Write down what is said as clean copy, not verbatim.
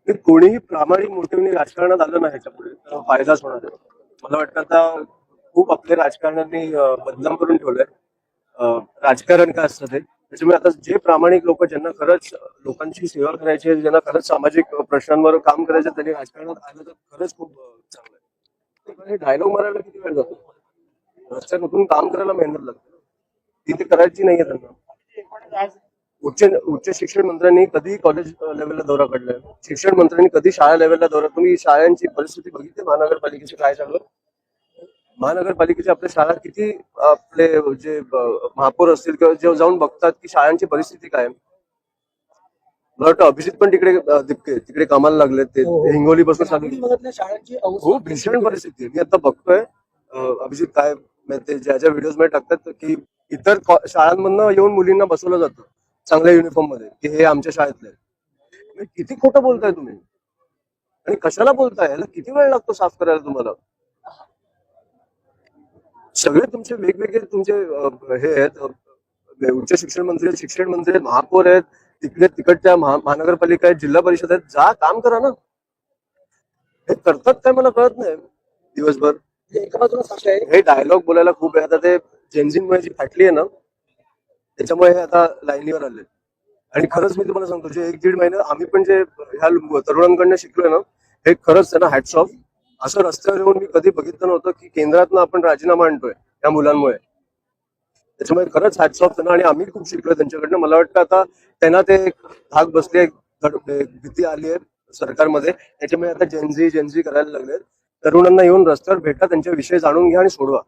ते कोणीही प्रामाणिक मोठेने राजकारणात आलं नाही ह्याच्यापुढे तर फायदाच होणार आहे. मला वाटतं आता खूप आपले राजकारण्यांनी बदनाम करून ठेवलंय. राजकारण काय असतं ते त्याच्यामुळे आता जे प्रामाणिक लोक ज्यांना खरंच लोकांची सेवा करायची आहे, ज्यांना खरंच सामाजिक प्रश्नांवर काम करायचं त्यांनी राजकारणात आलं तर खरंच खूप चांगलं आहे. हे डायलॉग मारायला किती वेळ जातो? रस्त्यात उतरून काम करायला मेहनत लागते, ती ते करायची नाहीये त्यांना. उच्च शिक्षण मंत्र्यांनी कधी कॉलेज लेवलला दौरा काढलाय? शिक्षण मंत्र्यांनी कधी शाळा लेवलला दौरा? तुम्ही शाळांची परिस्थिती बघितली महानगरपालिकेची काय चालू आहे? महानगरपालिकेच्या आपल्या शाळा किती आपले जे महापौर असतील किंवा जे जाऊन बघतात की शाळांची परिस्थिती काय आहे. मला वाटतं अभिजित पण तिकडे कामाला लागले ते हिंगोली पासून शाळांची खूप भीषण परिस्थिती आहे. मी आता बघतोय अभिजित काय ते ज्या ज्या व्हिडिओज मध्ये टाकतात की इतर शाळांमधनं येऊन मुलींना बसवलं जातं चांगल्या युनिफॉर्म मध्ये की हे आमच्या शाळेतले. किती खोटं बोलताय तुम्ही आणि कशाला बोलताय? याला किती वेळ लागतो साफ करायला तुम्हाला? सगळे तुमचे वेगवेगळे तुमचे हे आहेत. उच्च शिक्षण मंत्री आहेत, शिक्षण मंत्री आहेत, महापौर आहेत, तिकडच्या महानगरपालिका आहेत, जिल्हा परिषद आहेत. जा काम करा ना. हे करतात काय मला कळत नाही दिवसभर. एका बाजूला हे डायलॉग बोलायला खूप आहे. आता ते जेनझिनमुळे जी फाटली आहे ना त्याच्यामुळे हे आता लाईनीवर आले. आणि खरंच मी तुम्हाला सांगतो जे 1-1.5 महिने आम्ही पण जे ह्या तरुणांकडनं शिकलोय ना हे खरंच त्यांना हॅट्स ऑफ. असं रस्त्यावर येऊन मी कधी बघितलं नव्हतं की केंद्रातनं आपण राजीनामा आणतोय या मुलांमुळे. त्याच्यामुळे खरंच हॅट्स ऑफ त्यांना आणि आम्ही खूप शिकलोय त्यांच्याकडनं. मला वाटतं आता त्यांना ते धाक बसली, भीती आली आहे सरकारमध्ये. त्याच्यामुळे आता जेनझी करायला लागले. तरुणांना येऊन रस्त्यावर भेटा, त्यांच्या विषय जाणून घ्या आणि सोडवा.